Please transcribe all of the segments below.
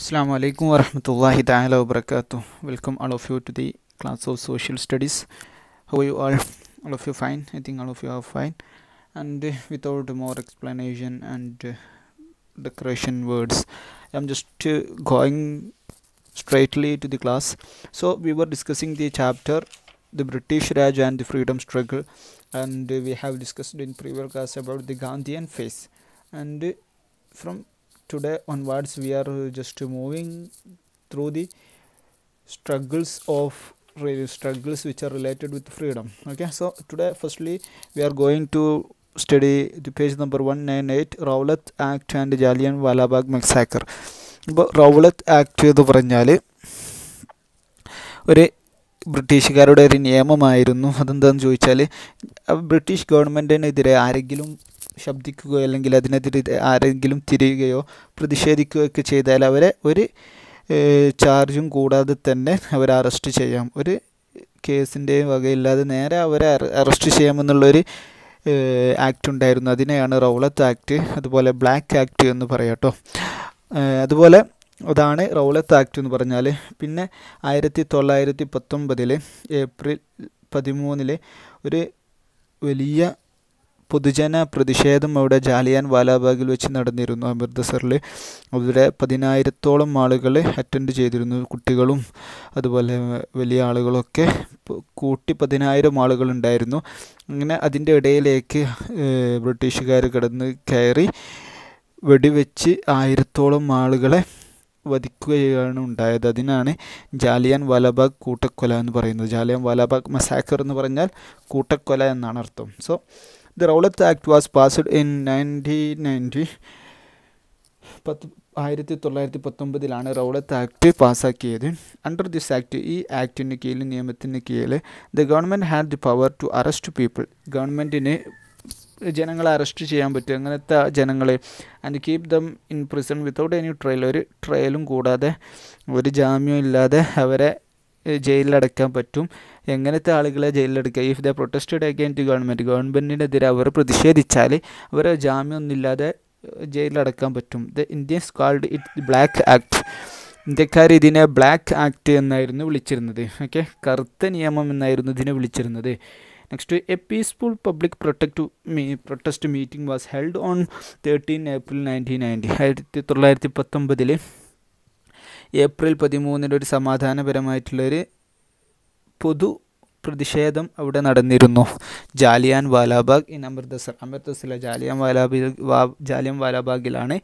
Assalamu alaikum wa rahmatullahi ta'ala wa barakatuh. Welcome all of you to the class of social studies. How are you all? All of you fine? I think all of you are fine. And without more explanation and decoration words, I'm just going straightly to the class. So we were discussing the chapter the British Raj and the freedom struggle, and we have discussed in previous class about the Gandhian phase, and from today onwards we are just moving through the struggles which are related with freedom. Okay, so today firstly we are going to study the page number 198, Rowlatt Act and Jallianwala Bagh massacre. ഇപ്പോൾ റൗലത്ത് act എന്ന് പറഞ്ഞാൽ ഒരു ബ്രിട്ടീഷുകാരുടെ ഒരു നിയമമായിരുന്നു. അതെന്താണെന്ന് ചോദിച്ചാൽ British ഗവൺമെൻറ്റിനെതിരെ ആരെങ്കിലും ശബ്ദിക്കുകയോ അല്ലെങ്കിൽ അതിനെതിരെ ആരെങ്കിലും തിരിയുകയോ പ്രതിഷേധിക്കുകയോ ഒക്കെ ചെയ്താൽ അവരെ ഒരു ചാർജും കൂടാതെ തന്നെ അവരെ അറസ്റ്റ് ചെയ്യാം. ഒരു കേസിൻ്റെയും വകയില്ലാതെ നേരെ അവരെ അറസ്റ്റ് ചെയ്യാമെന്നുള്ളൊരു ആക്ട് ഉണ്ടായിരുന്നു. അതിനെയാണ് റൗലത്ത് ആക്ട്, അതുപോലെ ബ്ലാക്ക് ആക്ട് എന്ന് പറയാം കേട്ടോ. അതുപോലെ അതാണ് റൗലത്ത് ആക്ട് എന്ന് പറഞ്ഞാൽ. പിന്നെ 1919 ഏപ്രിൽ 13 ഒരു വലിയ പൊതുജന പ്രതിഷേധം അവിടെ ജാലിയൻവാലാബാഗിൽ വെച്ച് നടന്നിരുന്നു, അമൃത്സറിൽ. അവിടെ 10,000-ഓളം ആളുകൾ അറ്റൻഡ് ചെയ്തിരുന്നു, കുട്ടികളും അതുപോലെ വലിയ ആളുകളൊക്കെ കൂട്ടി 10,000 ആളുകളുണ്ടായിരുന്നു. അങ്ങനെ അതിൻ്റെ ഇടയിലേക്ക് ബ്രിട്ടീഷുകാർ കയറി വെടിവെച്ച് 1000-ഓളം ആളുകളെ വധിക്കുകയാണ് ഉണ്ടായത്. അതിനാണ് ജാലിയൻവാലാബാഗ് കൂട്ടക്കൊല എന്ന് പറയുന്നത്. ജാലിയൻവാലാബാഗ് മസാക്കർ എന്ന് പറഞ്ഞാൽ കൂട്ടക്കൊല എന്നാണ് അർത്ഥം. So the Rowlatt Act was passed in 1919. 1919 Rowlatt Act പാസ്സാക്കിയത്. അണ്ടർ ദിസ് ആക്ട്, ഈ ആക്ടിന് കീഴിൽ, നിയമത്തിന് കീഴിൽ, the government had the power to arrest people. ഗവൺമെൻറ്റിന് ജനങ്ങളെ അറസ്റ്റ് ചെയ്യാൻ പറ്റും, അങ്ങനത്തെ ജനങ്ങളെ, and keep them in prison without any trial. ഒരു ട്രയലും കൂടാതെ, ഒരു ജാമ്യം ഇല്ലാതെ അവരെ ജയിലിലടക്കാൻ പറ്റും. എങ്ങനത്തെ ആളുകളെ ജയിലിലടക്കുക? ഇഫ് ദ പ്രൊട്ടസ്റ്റഡ് അഗെയിൻസ്റ്റ് ഗവൺമെൻറ്റിനെതിരെ അവർ പ്രതിഷേധിച്ചാൽ അവരെ ജാമ്യമൊന്നുമില്ലാതെ ജയിലിലടക്കാൻ പറ്റും. The Indians called it black act. ഇന്ത്യക്കാർ ഇതിനെ ബ്ലാക്ക് ആക്ട് എന്നായിരുന്നു വിളിച്ചിരുന്നത്. ഓക്കെ, കറുത്ത നിയമം എന്നായിരുന്നു ഇതിനെ വിളിച്ചിരുന്നത്. Next, a peaceful public protest meeting was held on 13 April 1990. 1919 April 13 ഒരു സമാധാനപരമായിട്ടുള്ളൊരു പൊതു പ്രതിഷേധം അവിടെ നടന്നിരുന്നു. ജാലിയൻവാലാബാഗ് ഇൻ അമൃത്സറിലെ ജാലിയൻവാലാബാഗിലാണ്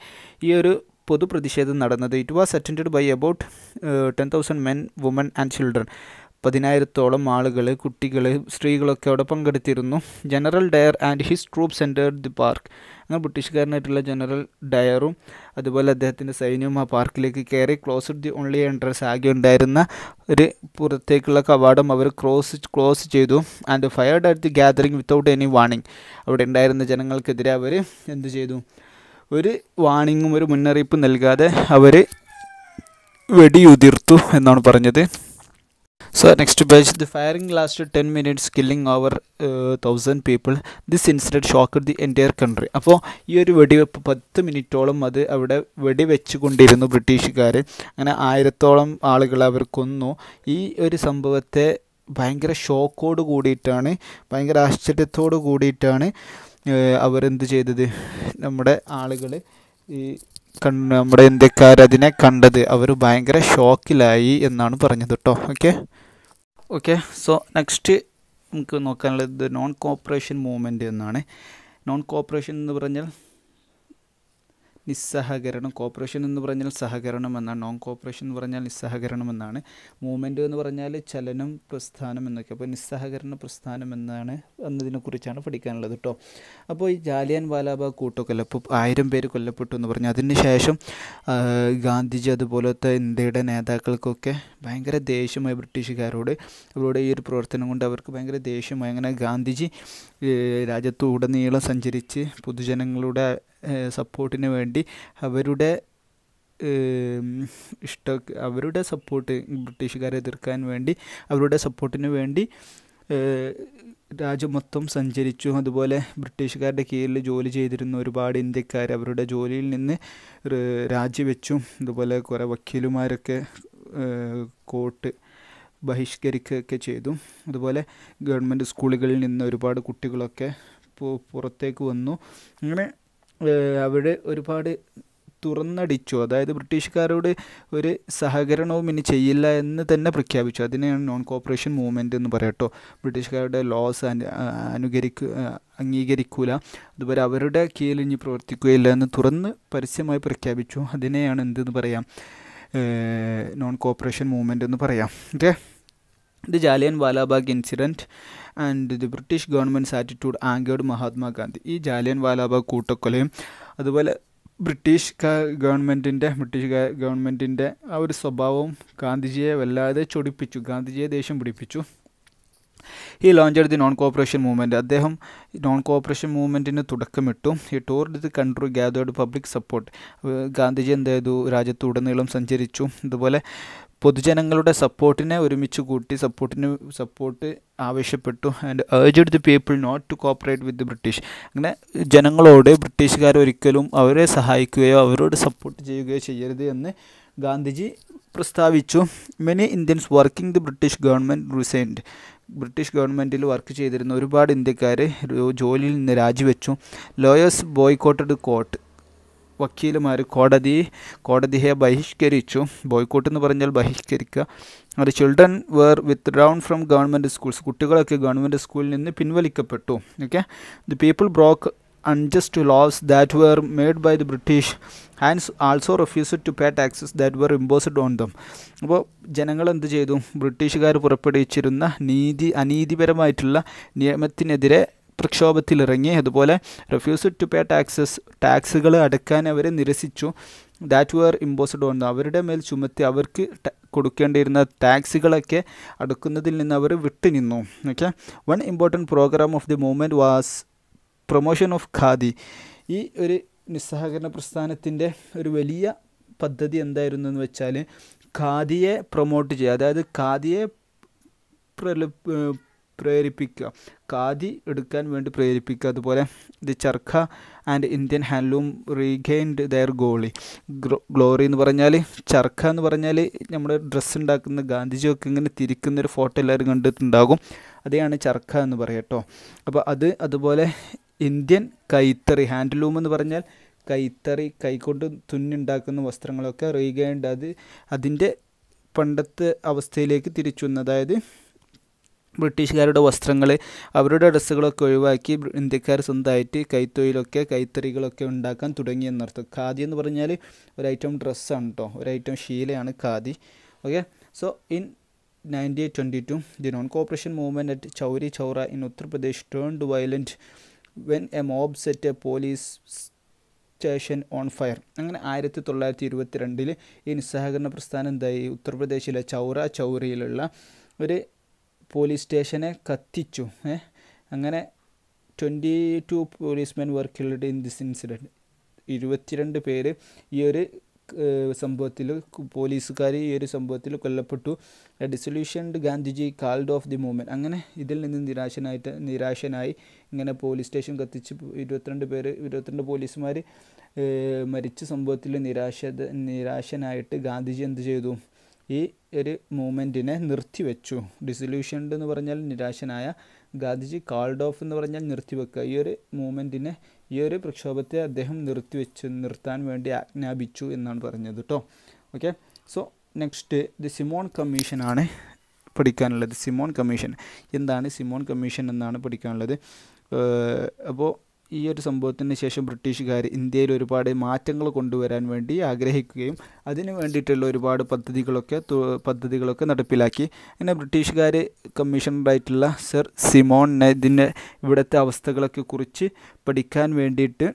ഈ ഒരു പൊതു പ്രതിഷേധം നടന്നത്. It was attended by about 10,000 men, women and children. 10,000-ഓളം ആളുകൾ, കുട്ടികൾ, സ്ത്രീകളൊക്കെ അവിടെ പങ്കെടുത്തിരുന്നു. General Dyer and his troops entered the park. അങ്ങനെ ബ്രിട്ടീഷുകാരനായിട്ടുള്ള ജനറൽ ഡയറും അതുപോലെ അദ്ദേഹത്തിൻ്റെ സൈന്യവും ആ പാർക്കിലേക്ക് കയറി. ക്ലോസ്ഡ് ദി ഓൺലി എൻട്രൻസ്, ആകെ ഉണ്ടായിരുന്ന ഒരു പുറത്തേക്കുള്ള കവാടം അവർ ക്ലോസ് ചെയ്തു. And fired at the gathering without any warning. അവിടെ ഉണ്ടായിരുന്ന ജനങ്ങൾക്കെതിരെ അവർ എന്ത് ചെയ്തു? ഒരു വാർണിങ്ങും ഒരു മുന്നറിയിപ്പും നൽകാതെ അവർ വെടിയുതിർത്തു എന്നാണ് പറഞ്ഞത്. So next page, the firing lasted 10 minutes, killing over 1,000 people. This incident shocked the entire country. അപ്പോൾ ഈ ഒരു വെടിവെപ്പ് 10 മിനിറ്റോളം അത് അവിടെ വെടിവെച്ച് കൊണ്ടിരുന്നു ബ്രിട്ടീഷുകാർ. അങ്ങനെ 1000-ഓളം ആളുകൾ അവർ കൊന്നു. ഈ ഒരു സംഭവത്തെ ഭയങ്കര ഷോക്കോട് കൂടിയിട്ടാണ്, ഭയങ്കര ആശ്ചര്യത്തോട് കൂടിയിട്ടാണ് അവരെന്ത് ചെയ്തത്? നമ്മുടെ ആളുകൾ, ഈ നമ്മുടെ ഇന്ത്യക്കാരതിനെ കണ്ടത്. അവർ ഭയങ്കര ഷോക്കിലായി എന്നാണ് പറഞ്ഞത് കേട്ടോ. ഓക്കെ, സോ നെക്സ്റ്റ് നമുക്ക് നോക്കാനുള്ളത് നോൺ കോപ്പറേഷൻ മൂവ്മെൻറ്റ് എന്നാണ്. നോൺ കോപ്പറേഷൻ എന്ന് പറഞ്ഞാൽ നിസ്സഹകരണം, കോപ്പറേഷൻ എന്ന് പറഞ്ഞാൽ സഹകരണം എന്നാണ്, നോൺ കോപ്പറേഷൻ എന്ന് പറഞ്ഞാൽ നിസ്സഹകരണം എന്നാണ്. മൂവ്മെൻറ്റ് എന്ന് പറഞ്ഞാൽ ചലനം, പ്രസ്ഥാനം എന്നൊക്കെ. അപ്പോൾ നിസ്സഹകരണ പ്രസ്ഥാനം എന്നാണ് എന്നതിനെക്കുറിച്ചാണ് പഠിക്കാനുള്ളത് കേട്ടോ. അപ്പോൾ ഈ ജാലിയൻവാലാബാഗ് കൂട്ടക്കൊല, ഇപ്പോൾ 1000 പേര് കൊല്ലപ്പെട്ടു എന്ന് പറഞ്ഞു. അതിന് ശേഷം ഗാന്ധിജി അതുപോലത്തെ ഇന്ത്യയുടെ നേതാക്കൾക്കൊക്കെ ഭയങ്കര ദേഷ്യമായി ബ്രിട്ടീഷുകാരോട്. അവരുടെ ഈ ഒരു പ്രവർത്തനം കൊണ്ട് അവർക്ക് ഭയങ്കര ദേഷ്യമായി. അങ്ങനെ ഗാന്ധിജി രാജ്യത്ത് ഉടനീളം സഞ്ചരിച്ച് പൊതുജനങ്ങളുടെ സപ്പോർട്ടിന് വേണ്ടി അവരുടെ സപ്പോർട്ട്, ബ്രിട്ടീഷുകാരെ എതിർക്കാൻ വേണ്ടി അവരുടെ സപ്പോർട്ടിന് വേണ്ടി രാജ്യം മൊത്തം സഞ്ചരിച്ചു. അതുപോലെ ബ്രിട്ടീഷുകാരുടെ കീഴിൽ ജോലി ചെയ്തിരുന്ന ഒരുപാട് ഇന്ത്യക്കാർ അവരുടെ ജോലിയിൽ നിന്ന് രാജിവെച്ചു. അതുപോലെ കുറേ വക്കീലുമാരൊക്കെ കോർട്ട് ബഹിഷ്കരിക്കുകയൊക്കെ ചെയ്തു. അതുപോലെ ഗവൺമെൻറ് സ്കൂളുകളിൽ നിന്ന് ഒരുപാട് കുട്ടികളൊക്കെ പുറത്തേക്ക് വന്നു. അങ്ങനെ അവിടെ ഒരുപാട് തുറന്നടിച്ചു. അതായത് ബ്രിട്ടീഷുകാരോട് ഒരു സഹകരണവും ഇനി ചെയ്യില്ല എന്ന് തന്നെ പ്രഖ്യാപിച്ചു. അതിനെയാണ് നോൺ കോപ്പറേഷൻ മൂവ്മെൻറ്റ് എന്ന് പറയട്ടോ. ബ്രിട്ടീഷുകാരുടെ ലോസ് അംഗീകരിക്കൂല, അതുപോലെ അവരുടെ കീഴിൽ ഇനി പ്രവർത്തിക്കുകയില്ല എന്ന് തുറന്ന് പരസ്യമായി പ്രഖ്യാപിച്ചു. അതിനെയാണ് എന്തെന്ന് പറയാം, നോൺ കോപ്പറേഷൻ മൂവ്മെൻറ്റ് എന്ന് പറയാം. Okay, the Jallian Walabagh incident and the British governments attitude anchored Mahatma Gandhi. ഈ ജാലിയൻ വാലാബാഗ് കൂട്ടക്കൊലയും അതുപോലെ ബ്രിട്ടീഷ് ഗവൺമെൻറ്റിൻ്റെ ആ ഒരു സ്വഭാവവും ഗാന്ധിജിയെ വല്ലാതെ ചൊടിപ്പിച്ചു, ഗാന്ധിജിയെ ദേഷ്യം പിടിപ്പിച്ചു. He launched the non cooperation movement. അദ്ദേഹം നോൺ കോപ്പറേഷൻ മൂവ്മെൻറ്റിന് തുടക്കമിട്ടു. He toured the country gathered public support. Gandhiji എന്ത് ചെയ്തു, രാജ്യത്തുടനീളം സഞ്ചരിച്ചു. അതുപോലെ പൊതുജനങ്ങളുടെ സപ്പോർട്ടിനെ ഒരുമിച്ച് കൂട്ടി സപ്പോർട്ട് ആവശ്യപ്പെട്ടു. And urged the people not to cooperate with the British. അങ്ങനെ ജനങ്ങളോട് ബ്രിട്ടീഷുകാർ ഒരിക്കലും അവരെ സഹായിക്കുകയോ അവരോട് സപ്പോർട്ട് ചെയ്യുകയോ ചെയ്യരുത് എന്ന് ഗാന്ധിജി പ്രസ്താവിച്ചു. Many Indians working the British government resigned. British ഗവൺമെൻറ്റിൽ വർക്ക് ചെയ്തിരുന്ന ഒരുപാട് ഇന്ത്യക്കാർ ജോലിയിൽ നിന്ന് രാജിവെച്ചു. Lawyers boycotted court. വക്കീലുമാർ കോടതിയെ ബഹിഷ്കരിച്ചു. ബോയ്ക്കോട്ട് എന്ന് പറഞ്ഞാൽ ബഹിഷ്കരിക്കുക. അത് children were withdrawn from government schools. കുട്ടികളൊക്കെ ഗവൺമെൻറ് സ്കൂളിൽ നിന്ന് പിൻവലിക്കപ്പെട്ടു. Okay, the people broke unjust laws that were made by the British and also refused to pay taxes that were imposed on them. അപ്പോൾ ജനങ്ങൾ എന്ത് ചെയ്തു, ബ്രിട്ടീഷുകാർ പുറപ്പെടുവിച്ചിരുന്ന അനീതിപരമായിട്ടുള്ള നിയമത്തിനെതിരെ പ്രക്ഷോഭത്തിലിറങ്ങി. അതുപോലെ refused to pay ടാക്സുകൾ അടക്കാൻ അവരെ നിരസിച്ചു. ദാറ്റ് വെർ ഇമ്പോസ്ഡ് ഓൺ, അവരുടെ മേൽ ചുമത്തി അവർക്ക് കൊടുക്കേണ്ടിയിരുന്ന ടാക്സുകളൊക്കെ അടക്കുന്നതിൽ നിന്ന് അവർ വിട്ടുനിന്നു. Okay, one important programme of the movement was promotion of khadi. ഈ ഒരു നിസ്സഹകരണ പ്രസ്ഥാനത്തിൻ്റെ ഒരു വലിയ പദ്ധതി എന്തായിരുന്നു എന്ന് വെച്ചാൽ ഖാദിയെ പ്രൊമോട്ട് ചെയ്യുക, അതായത് ഖാദിയെ പ്രേരിപ്പിക്കുക, ഖാദി എടുക്കാൻ വേണ്ടി പ്രേരിപ്പിക്കുക. അതുപോലെ the charkha and Indian handloom regained their glory എന്ന് പറഞ്ഞാൽ, ചർഖ എന്ന് പറഞ്ഞാൽ നമ്മുടെ ഡ്രസ്സ് ഉണ്ടാക്കുന്ന ഗാന്ധിജിയൊക്കെ ഇങ്ങനെ തിരിക്കുന്നൊരു ഫോട്ടോ എല്ലാവരും കണ്ടിട്ടുണ്ടാകും. അതെയാണ് ചർഖ എന്ന് പറയട്ടോ. അപ്പോൾ അതുപോലെ ഇന്ത്യൻ കൈത്തറി, ഹാൻഡ്ലൂം എന്ന് പറഞ്ഞാൽ കൈത്തറി, കൈകൊണ്ട് തുന്നുണ്ടാക്കുന്ന വസ്ത്രങ്ങളൊക്കെ റീഗെയിൻഡ്, അതിൻ്റെ പണ്ടത്തെ അവസ്ഥയിലേക്ക് തിരിച്ചു വന്നു. അതായത് ബ്രിട്ടീഷുകാരുടെ വസ്ത്രങ്ങൾ, അവരുടെ ഡ്രസ്സുകളൊക്കെ ഒഴിവാക്കി ഇന്ത്യക്കാർ സ്വന്തമായിട്ട് കൈത്തറികളൊക്കെ ഉണ്ടാക്കാൻ തുടങ്ങി എന്നർത്ഥം. ഖാദി എന്ന് പറഞ്ഞാൽ ഒരു ഐറ്റം ഡ്രസ്സാണ് കേട്ടോ, ഒരു ഐറ്റം ശീലയാണ് khadi. Okay, so in 1922 the non-cooperation movement at Chowri Chowra in Uttar Pradesh turned violent when a mob set a police station on fire. അങ്ങനെ 1922 ഈ നിസ്സഹകരണ പ്രസ്ഥാനം എന്തായി, ഉത്തർപ്രദേശിലെ ചൗറിയിലുള്ള ഒരു പോലീസ് സ്റ്റേഷനെ കത്തിച്ചു. അങ്ങനെ 22 policemen were killed in this incident. 22 പേര് ഈ ഒരു സംഭവത്തിൽ, പോലീസുകാർ ഈ ഒരു സംഭവത്തിൽ കൊല്ലപ്പെട്ടു. Disillusioned Gandhiji called off the movement. അങ്ങനെ ഇതിൽ നിന്ന് നിരാശനായി ഇങ്ങനെ പോലീസ് സ്റ്റേഷൻ കത്തിച്ച് 22 പോലീസുമാർ മരിച്ച സംഭവത്തിൽ നിരാശനായിട്ട് ഗാന്ധിജി എന്ത് ചെയ്തു, ഈ ഒരു മൂവ്മെൻറ്റിനെ നിർത്തിവെച്ചു. ഡിസൊല്യൂഷൻഡ് എന്ന് പറഞ്ഞാൽ നിരാശനായ, ഗാന്ധിജി കാൾഡ് ഓഫ് എന്ന് പറഞ്ഞാൽ നിർത്തിവെക്കുക. ഈ ഒരു മൂവ്മെൻറ്റിനെ, ഈ ഒരു പ്രക്ഷോഭത്തെ അദ്ദേഹം നിർത്താൻ വേണ്ടി ആജ്ഞാപിച്ചു എന്നാണ് പറഞ്ഞത് കേട്ടോ. Okay, so next the Simon കമ്മീഷനാണ് പഠിക്കാനുള്ളത്. സിമോൺ കമ്മീഷൻ എന്താണ്, സിമോൺ കമ്മീഷൻ എന്നാണ് പഠിക്കാനുള്ളത്. അപ്പോൾ ഈ ഒരു സംഭവത്തിന് ശേഷം ബ്രിട്ടീഷുകാർ ഇന്ത്യയിൽ ഒരുപാട് മാറ്റങ്ങൾ കൊണ്ടുവരാൻ വേണ്ടി ആഗ്രഹിക്കുകയും അതിന് വേണ്ടിയിട്ടുള്ള ഒരുപാട് പദ്ധതികളൊക്കെ നടപ്പിലാക്കി. അങ്ങനെ ബ്രിട്ടീഷുകാർ കമ്മീഷണറായിട്ടുള്ള സർ സിമോണിനെ ഇവിടുത്തെ അവസ്ഥകളൊക്കെ കുറിച്ച് പഠിക്കാൻ വേണ്ടിയിട്ട്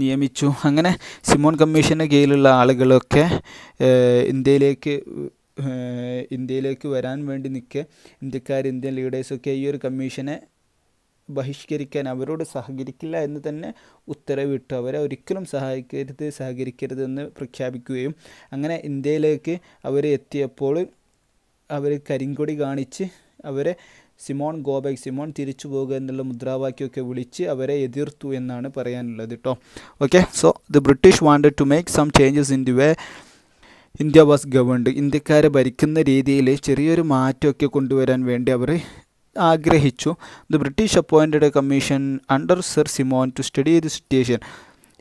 നിയമിച്ചു. അങ്ങനെ സിമോൺ കമ്മീഷന് കീഴിലുള്ള ആളുകളൊക്കെ ഇന്ത്യയിലേക്ക് വരാൻ വേണ്ടി ഇന്ത്യൻ ലീഡേഴ്സൊക്കെ ഈ ഒരു കമ്മീഷനെ ബഹിഷ്കരിക്കാൻ, അവരോട് സഹകരിക്കില്ല എന്ന് തന്നെ ഉത്തരവിട്ടു. അവരെ ഒരിക്കലും സഹകരിക്കരുത് എന്ന് പ്രഖ്യാപിക്കുകയും അങ്ങനെ ഇന്ത്യയിലേക്ക് അവർ എത്തിയപ്പോൾ അവർ കരിങ്കൊടി കാണിച്ച് അവരെ സിമോൺ ഗോ ബാക്ക്, സിമോൺ തിരിച്ചു പോകുക എന്നുള്ള മുദ്രാവാക്യമൊക്കെ വിളിച്ച് അവരെ എതിർത്തു എന്നാണ് പറയാനുള്ളത് കേട്ടോ. Okay, so the British wanted to make some changes in the way India was governed. ഇന്ത്യക്കാരെ ഭരിക്കുന്ന രീതിയിൽ ചെറിയൊരു മാറ്റമൊക്കെ കൊണ്ടുവരാൻ വേണ്ടി അവർ ആഗ്രഹിച്ചു. The British appointed a commission under sir Simon to study the situation.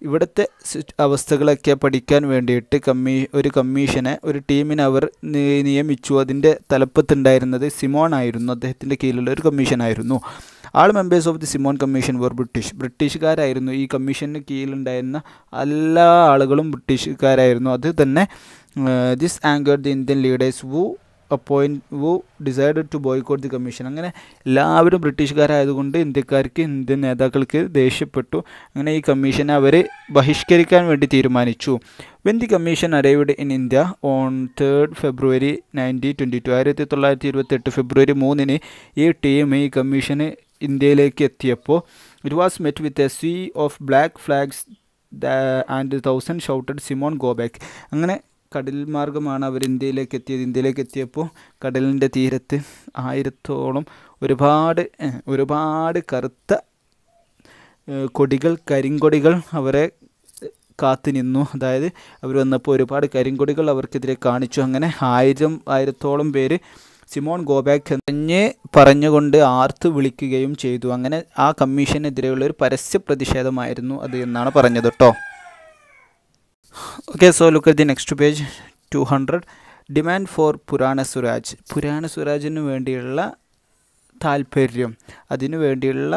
ഇവിടുത്തെ അവസ്ഥകളൊക്കെ പഠിക്കാൻ വേണ്ടിയിട്ട് ഒരു കമ്മീഷനെ, ഒരു ടീമിനെ അവർ നിയമിച്ചു. അതിൻ്റെ തലപ്പത്തുണ്ടായിരുന്നത് സിമോൺ ആയിരുന്നു. അദ്ദേഹത്തിൻ്റെ കീഴിലുള്ള ഒരു കമ്മീഷനായിരുന്നു. All members of the Simon Commission were ബ്രിട്ടീഷുകാരായിരുന്നു. ഈ കമ്മീഷന് കീഴിലുണ്ടായിരുന്ന എല്ലാ ആളുകളും ബ്രിട്ടീഷുകാരായിരുന്നു. അത് തന്നെ this angered the Indian leaders who decided to boycott the commission. അങ്ങനെ എല്ലാവരും ബ്രിട്ടീഷുകാരായതുകൊണ്ട് ഇന്ത്യൻ നേതാക്കൾക്ക് ദേഷ്യപ്പെട്ടു. അങ്ങനെ ഈ കമ്മീഷനെ അവർ ബഹിഷ്കരിക്കാൻ വേണ്ടി തീരുമാനിച്ചു. When the commission arrived in India on 3rd February 1922, 1928 ഫെബ്രുവരി 3-ന് ഈ ടീം, ഈ കമ്മീഷന് ഇന്ത്യയിലേക്ക് എത്തിയപ്പോൾ it was met with a sea of black flags and 1,000 shouted Simon go back. അങ്ങനെ കടൽ മാർഗമാണ് അവർ ഇന്ത്യയിലേക്ക് എത്തിയത്. ഇന്ത്യയിലേക്ക് എത്തിയപ്പോൾ കടലിൻ്റെ തീരത്ത് 1000-ഓളം ഒരുപാട് കറുത്ത കൊടികൾ, കരിങ്കൊടികൾ അവരെ കാത്തു നിന്നു. അതായത് അവർ വന്നപ്പോൾ ഒരുപാട് കരിങ്കൊടികൾ അവർക്കെതിരെ കാണിച്ചു. അങ്ങനെ 1000-ഓളം പേര് സിമോൺ ഗോബാക്ക് എന്ന് പറഞ്ഞുകൊണ്ട് ആർത്ത് വിളിക്കുകയും ചെയ്തു. അങ്ങനെ ആ കമ്മീഷനെതിരെയുള്ള ഒരു പരസ്യ പ്രതിഷേധമായിരുന്നു അത് എന്നാണ് പറഞ്ഞത് കേട്ടോ. Okay, so look at the next page 200. Demand for Purana Swaraj. പുരാണ സ്വരാജിന് വേണ്ടിയുള്ള താല്പര്യം, അതിനു വേണ്ടിയുള്ള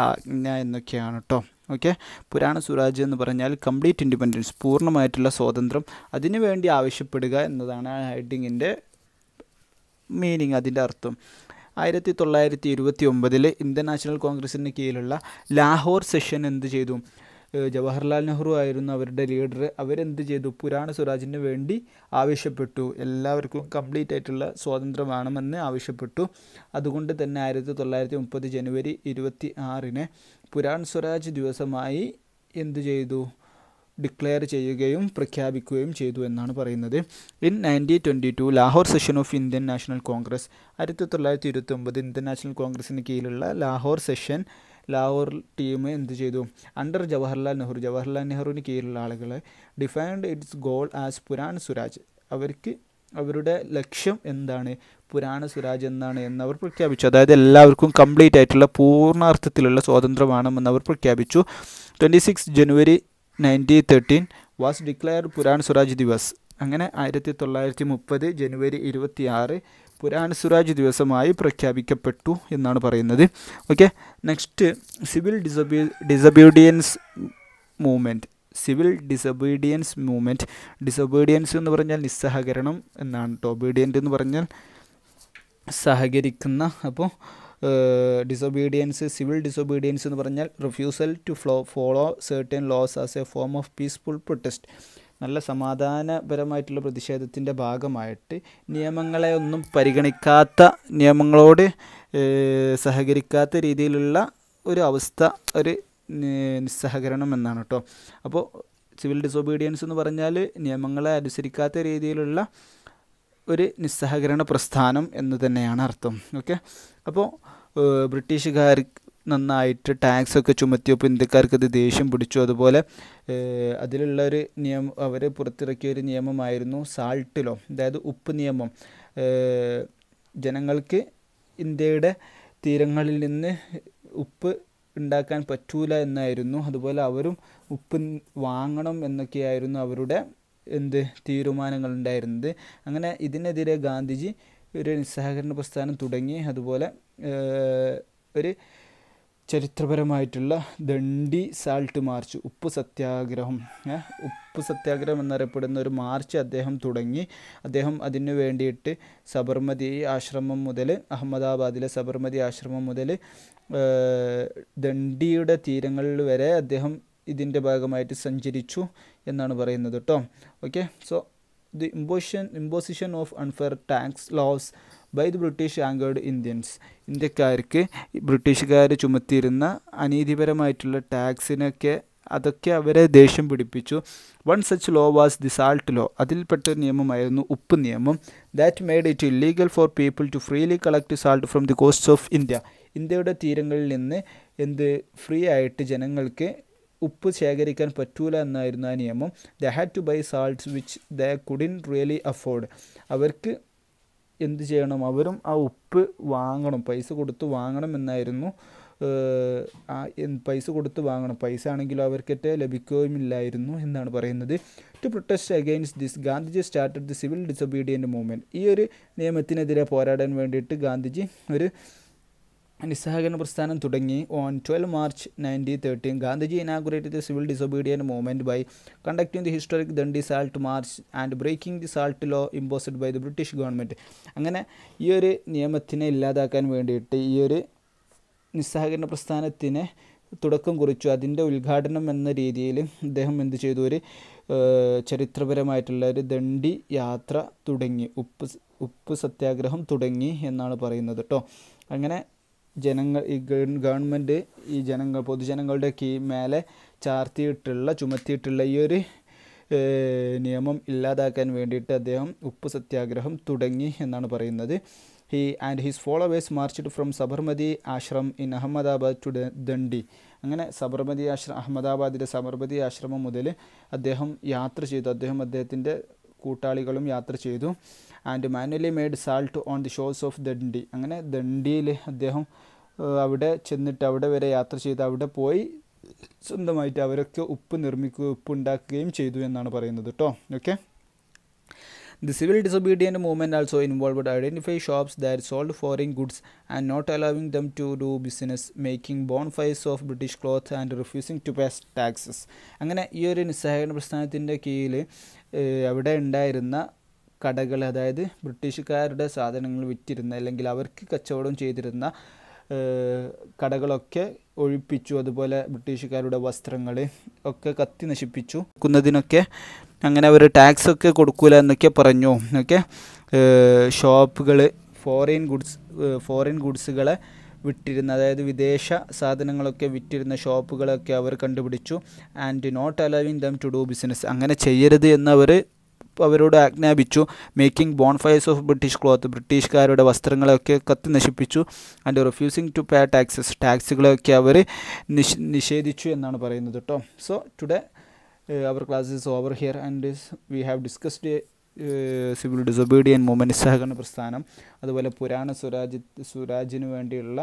ആജ്ഞ എന്നൊക്കെയാണ് കേട്ടോ. ഓക്കെ, പുരാണ സ്വരാജ് എന്ന് പറഞ്ഞാൽ കംപ്ലീറ്റ് ഇൻഡിപെൻഡൻസ്, പൂർണ്ണമായിട്ടുള്ള സ്വാതന്ത്ര്യം, അതിനു വേണ്ടി ആവശ്യപ്പെടുക എന്നതാണ് ആ ഹെഡിങ്ങിൻ്റെ മീനിങ്, അതിൻ്റെ അർത്ഥം. 1929 ഇന്ത്യൻ നാഷണൽ കോൺഗ്രസിന് കീഴിലുള്ള ലാഹോർ സെഷൻ എന്ത് ചെയ്തു? ജവഹർലാൽ നെഹ്റു ആയിരുന്നു അവരുടെ ലീഡർ. അവരെന്ത് ചെയ്തു? പുരാണ സ്വരാജിന് വേണ്ടി ആവശ്യപ്പെട്ടു. എല്ലാവർക്കും കംപ്ലീറ്റ് ആയിട്ടുള്ള സ്വാതന്ത്ര്യം വേണമെന്ന് ആവശ്യപ്പെട്ടു. അതുകൊണ്ട് തന്നെ 1930 ജനുവരി 26-ന് പുരാൺ സ്വരാജ് ദിവസമായി എന്ത് ചെയ്തു? ഡിക്ലെയർ ചെയ്യുകയും പ്രഖ്യാപിക്കുകയും ചെയ്തു എന്നാണ് പറയുന്നത്. In 1922 Lahore session of Indian national Congress, 1929 Indian national കോൺഗ്രസിന് കീഴിലുള്ള ലാഹോർ സെഷൻ, ലാഹോർ ടീം എന്ത് ചെയ്തു? അണ്ടർ ജവഹർലാൽ നെഹ്റുവിന് കീഴിലുള്ള ആളുകളെ defined its goal as Purna Swaraj. അവരുടെ ലക്ഷ്യം എന്താണ്? പുരാണ സ്വരാജ് എന്നാണ് എന്നവർ പ്രഖ്യാപിച്ചു. അതായത് എല്ലാവർക്കും കംപ്ലീറ്റ് ആയിട്ടുള്ള പൂർണ്ണാർത്ഥത്തിലുള്ള സ്വാതന്ത്ര്യമാണെന്ന് അവർ പ്രഖ്യാപിച്ചു. 26 ജനുവരി 1913 വാസ് ഡിക്ലെയർഡ് പുരാൺ സ്വരാജ് ദിവസ്. അങ്ങനെ 1930 ജനുവരി 26 പുരാൺ സ്വരാജ് ദിവസമായി പ്രഖ്യാപിക്കപ്പെട്ടു എന്നാണ് പറയുന്നത്. Okay, next civil disobedience movement. Disobedience എന്ന് പറഞ്ഞാൽ നിസ്സഹകരണം എന്നാണ് കേട്ടോ. ഒബീഡിയൻ്റ് എന്ന് പറഞ്ഞാൽ സഹകരിക്കുന്ന. അപ്പോൾ സിവിൽ ഡിസൊബീഡിയൻസ് എന്ന് പറഞ്ഞാൽ refusal to follow certain laws as a form of peaceful protest. നല്ല സമാധാനപരമായിട്ടുള്ള പ്രതിഷേധത്തിൻ്റെ ഭാഗമായിട്ട് നിയമങ്ങളെ ഒന്നും പരിഗണിക്കാത്ത, നിയമങ്ങളോട് സഹകരിക്കാത്ത രീതിയിലുള്ള ഒരു അവസ്ഥ, ഒരു നിസ്സഹകരണം എന്നാണ് കേട്ടോ. അപ്പോൾ സിവിൽ ഡിസൊബീഡിയൻസ് എന്ന് പറഞ്ഞാൽ നിയമങ്ങളെ അനുസരിക്കാത്ത രീതിയിലുള്ള ഒരു നിസ്സഹകരണ പ്രസ്ഥാനം എന്ന് തന്നെയാണ് അർത്ഥം. ഓക്കെ, അപ്പോൾ ബ്രിട്ടീഷുകാർ നന്നായിട്ട് ടാക്സൊക്കെ ചുമത്തിയപ്പോൾ ഇന്ത്യക്കാർക്കത് ദേഷ്യം പിടിച്ചു. അതുപോലെ അതിലുള്ളൊരു നിയമം, അവർ പുറത്തിറക്കിയൊരു നിയമമായിരുന്നു സാൾട്ട് ലോ, അതായത് ഉപ്പ് നിയമം. ജനങ്ങൾക്ക് ഇന്ത്യയുടെ തീരങ്ങളിൽ നിന്ന് ഉപ്പ് ഉണ്ടാക്കാൻ പറ്റൂല എന്നായിരുന്നു. അതുപോലെ അവരും ഉപ്പ് വാങ്ങണം എന്നൊക്കെയായിരുന്നു അവരുടെ തീരുമാനങ്ങൾ ഉണ്ടായിരുന്നത്. അങ്ങനെ ഇതിനെതിരെ ഗാന്ധിജി ഒരു നിസ്സഹകരണ പ്രസ്ഥാനം തുടങ്ങി. അതുപോലെ ഒരു ചരിത്രപരമായിട്ടുള്ള ദണ്ഡി സാൾട്ട് മാർച്ച്, ഉപ്പ് സത്യാഗ്രഹം എന്നറിയപ്പെടുന്ന ഒരു മാർച്ച് അദ്ദേഹം തുടങ്ങി. അദ്ദേഹം അതിനു വേണ്ടിയിട്ട് സബർമതി ആശ്രമം മുതൽ, അഹമ്മദാബാദിലെ സബർമതി ആശ്രമം മുതൽ ദണ്ഡിയുടെ തീരങ്ങളിൽ വരെ അദ്ദേഹം ഇതിൻ്റെ ഭാഗമായിട്ട് സഞ്ചരിച്ചു എന്നാണ് പറയുന്നത് കേട്ടോ. Okay, so the imposition of unfair tax laws by the British angered Indians. ഇന്ത്യക്കാർക്ക് ബ്രിട്ടീഷുകാർ ചുമത്തിയിരുന്ന അനീതിപരമായിട്ടുള്ള ടാക്സിനൊക്കെ അതൊക്കെ അവരെ ദേഷ്യം പിടിപ്പിച്ചു. One such law was the salt law. അതിൽപ്പെട്ട ഒരു നിയമമായിരുന്നു ഉപ്പ് നിയമം. That made it illegal for people to freely collect salt from the coasts of India. ഇന്ത്യയുടെ തീരങ്ങളിൽ നിന്ന് ഫ്രീ ആയിട്ട് ജനങ്ങൾക്ക് ഉപ്പ് ശേഖരിക്കാൻ പറ്റൂല എന്നായിരുന്നു ആ നിയമം. They had to buy salts which they couldn't really afford. അവർക്ക് എന്ത് ചെയ്യണം, അവരും ആ ഉപ്പ് വാങ്ങണം, പൈസ കൊടുത്ത് വാങ്ങണം എന്നായിരുന്നു. പൈസ കൊടുത്ത് വാങ്ങണം, പൈസ ആണെങ്കിലും അവർക്കറ്റ് ലഭിക്കുകയുമില്ലായിരുന്നു എന്നാണ് പറയുന്നത്. To protest against this Gandhiji started the civil disobedient movement. ഈ ഒരു നിയമത്തിനെതിരെ പോരാടാൻ വേണ്ടിയിട്ട് ഗാന്ധിജി ഒരു നിസ്സഹകരണ പ്രസ്ഥാനം തുടങ്ങി. On 12 March 1913 Gandhiji inaugurated the civil disobedient movement by conducting the historic Dandi salt march and breaking the salt law imposed by the British government. അങ്ങനെ ഈ ഒരു നിയമത്തിനെ ഇല്ലാതാക്കാൻ വേണ്ടിയിട്ട് ഈ ഒരു നിസ്സഹകരണ പ്രസ്ഥാനത്തിന് തുടക്കം കുറിച്ചു. അതിൻ്റെ ഉദ്ഘാടനം എന്ന രീതിയിൽ അദ്ദേഹം എന്ത് ചെയ്തു, ഒരു ചരിത്രപരമായിട്ടുള്ള ഒരു ദണ്ഡി യാത്ര തുടങ്ങി, ഉപ്പ് സത്യാഗ്രഹം തുടങ്ങി എന്നാണ് പറയുന്നത് കേട്ടോ. അങ്ങനെ ജനങ്ങൾ, ഈ ഗവൺമെൻറ് ഈ പൊതുജനങ്ങളുടെ മേലെ ചുമത്തിയിട്ടുള്ള ഈ ഒരു നിയമം ഇല്ലാതാക്കാൻ വേണ്ടിയിട്ട് അദ്ദേഹം ഉപ്പ് സത്യാഗ്രഹം തുടങ്ങി എന്നാണ് പറയുന്നത്. He and his followers marched from Sabarmati Ashram in Ahmedabad to Dandi. അങ്ങനെ അഹമ്മദാബാദിലെ സബർമതി ആശ്രമം മുതൽ അദ്ദേഹം യാത്ര ചെയ്തു. അദ്ദേഹത്തിൻ്റെ കൂട്ടാളികളും യാത്ര ചെയ്തു. And manually made salt on the shores of Dandi. അങ്ങനെ ദണ്ഡിയിൽ അദ്ദേഹം അവിടെ ചെന്നിട്ട് അവിടെ വരെ യാത്ര ചെയ്ത് അവിടെ പോയി സ്വന്തമായിട്ട് അവരൊക്കെ ഉപ്പ് ഉണ്ടാക്കുകയും ചെയ്തു എന്നാണ് പറയുന്നത് കേട്ടോ. Okay. The civil disobedient movement also involved identifying shops that sold foreign goods and not allowing them to do business, making bonfires of British cloth and refusing to pay taxes. അങ്ങനെ ഈ ഒരു നിസ്സഹകരണ പ്രസ്ഥാനത്തിൻ്റെ കീഴിൽ അവിടെ ഉണ്ടായിരുന്ന കടകൾ, അതായത് ബ്രിട്ടീഷുകാരുടെ സാധനങ്ങൾ വിറ്റിരുന്ന അല്ലെങ്കിൽ അവർക്ക് കച്ചവടം ചെയ്തിരുന്ന കടകളൊക്കെ ഒഴിപ്പിച്ചു. അതുപോലെ ബ്രിട്ടീഷുകാരുടെ വസ്ത്രങ്ങൾ ഒക്കെ കത്തി നശിപ്പിച്ചു. ക്കുന്നതിനൊക്കെ അങ്ങനെ അവർ ടാക്സ് ഒക്കെ കൊടുക്കൂല എന്നൊക്കെ പറഞ്ഞു. ഓക്കെ. ഷോപ്പുകൾ ഫോറിൻ ഗുഡ്സുകളെ വിറ്റിരുന്ന, അതായത് വിദേശ സാധനങ്ങളൊക്കെ വിറ്റിരുന്ന ഷോപ്പുകളൊക്കെ അവർ കണ്ടുപിടിച്ചു. And not allowing them to do business. അങ്ങനെ ചെയ്യരുത് എന്ന് അവരോട് ആജ്ഞാപിച്ചു. Making bonfires of British cloth. ബ്രിട്ടീഷുകാരുടെ വസ്ത്രങ്ങളെയൊക്കെ കത്തി നശിപ്പിച്ചു. ആൻഡ് റിഫ്യൂസിങ് ടു പേ ടാക്സുകളൊക്കെ അവർ നിഷേധിച്ചു എന്നാണ് പറയുന്നത് കേട്ടോ. So today our class is over here and we have discussed civil disobedience movement, നിസ്സഹകരണ പ്രസ്ഥാനം, അതുപോലെ പുരാണ സ്വരാജിന് വേണ്ടിയുള്ള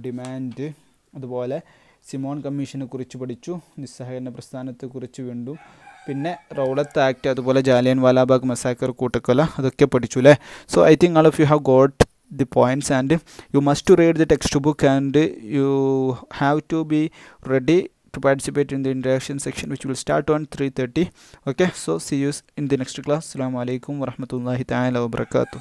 ഡിമാൻഡ്, അതുപോലെ സിമോൺ കമ്മീഷനെ കുറിച്ച് പഠിച്ചു, നിസ്സഹകരണ പ്രസ്ഥാനത്തെക്കുറിച്ച് വീണ്ടും, പിന്നെ റൗളത്ത് ആക്ട്, അതുപോലെ ജാലിയൻ വാലാബാഗ് മസാക്കർ, കൂട്ടക്കൊല, അതൊക്കെ പഠിച്ചു അല്ലേ. So I think all of you have got the points and you must to read the textbook and you have to be ready to participate in the interaction section which will start on 3:30. Okay, so see you in the next class. Assalamu alaikum warahmatullahi ta'ala wabarakatuh.